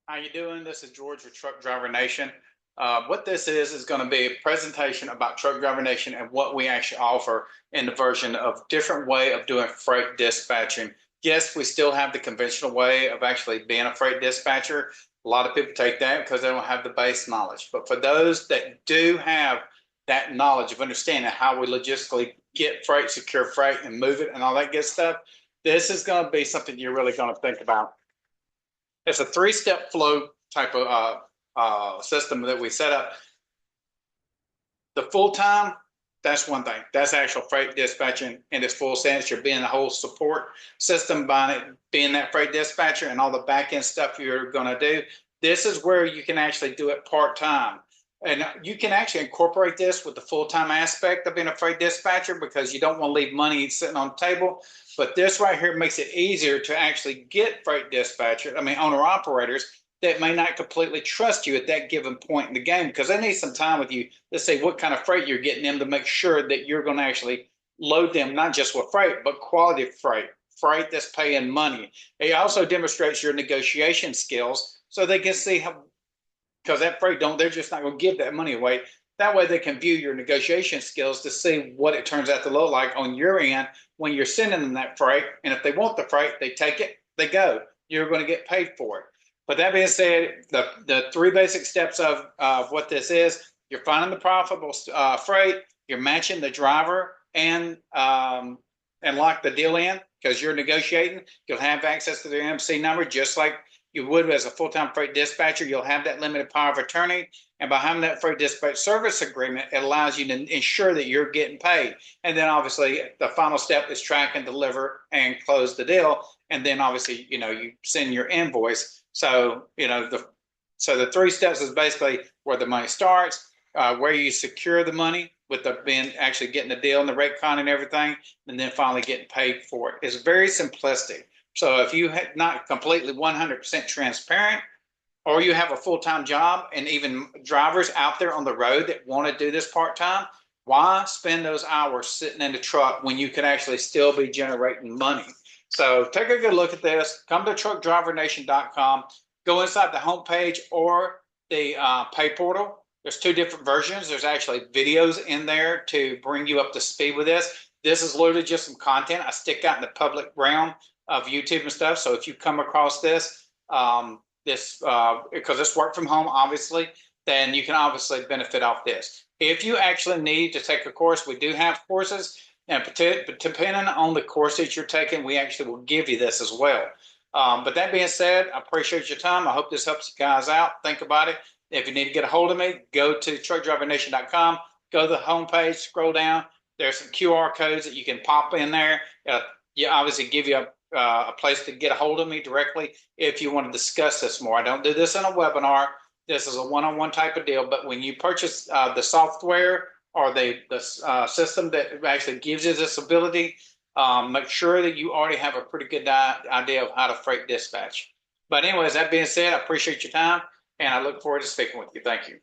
How you doing? This is George with Truck Driver Nation. What this is going to be a presentation about Truck Driver Nation and what we actually offer in the version of different way of doing freight dispatching. Yes, we still have the conventional way of actually being a freight dispatcher. A lot of people take that because they don't have the base knowledge. But for those that do have that knowledge of understanding how we logistically get freight, secure freight, and move it and all that good stuff, this is going to be something you're really going to think about. It's a three-step flow type of system that we set up. The full-time, that's one thing. That's actual freight dispatching in its full sense. You're being the whole support system by it, being that freight dispatcher and all the back-end stuff you're going to do. This is where you can actually do it part-time. And you can actually incorporate this with the full-time aspect of being a freight dispatcher because you don't want to leave money sitting on the table. But this right here makes it easier to actually get freight dispatcher, owner-operators that may not completely trust you at that given point in the game because they need some time with you to say what kind of freight you're getting them to make sure that you're going to actually load them, not just with freight, but quality freight that's paying money. It also demonstrates your negotiation skills so they can see how, because that freight they're just not going to give that money away. That way they can view your negotiation skills to see what it turns out to look like on your end when you're sending them that freight. And if they want the freight, they take it, they go. You're going to get paid for it. But that being said, the three basic steps of what this is, you're finding the profitable freight, you're matching the driver and lock the deal in because you're negotiating. You'll have access to their MC number just like you would as a full-time freight dispatcher. You'll have that limited power of attorney. And by having that freight dispatch service agreement, it allows you to ensure that you're getting paid. And then obviously the final step is track and deliver and close the deal. And then obviously, you send your invoice. So, the three steps is basically where the money starts, where you secure the money with actually getting the deal and the rate con and everything, and then finally getting paid for it. It's very simplistic. So if you had not completely 100% transparent, or you have a full-time job and even drivers out there on the road that want to do this part-time, why spend those hours sitting in the truck when you could actually still be generating money? So take a good look at this. Come to truckdrivernation.com. Go inside the homepage or the pay portal. There's two different versions. There's actually videos in there to bring you up to speed with this. This is literally just some content I stick out in the public realm of YouTube and stuff. So if you come across this, because it's work from home, obviously, then you can obviously benefit off this. If you actually need to take a course, we do have courses. And depending on the course that you're taking, we actually will give you this as well. But that being said, I appreciate your time. I hope this helps you guys out. Think about it. If you need to get a hold of me, go to truckdrivernation.com, go to the homepage, scroll down. There's some QR codes that you can pop in there. Obviously give you a place to get a hold of me directly if you want to discuss this more. I don't do this in a webinar. This is a one-on-one type of deal. But when you purchase the software or the system that actually gives you this ability, make sure that you already have a pretty good idea of how to freight dispatch. But anyways, that being said, I appreciate your time, and I look forward to speaking with you. Thank you.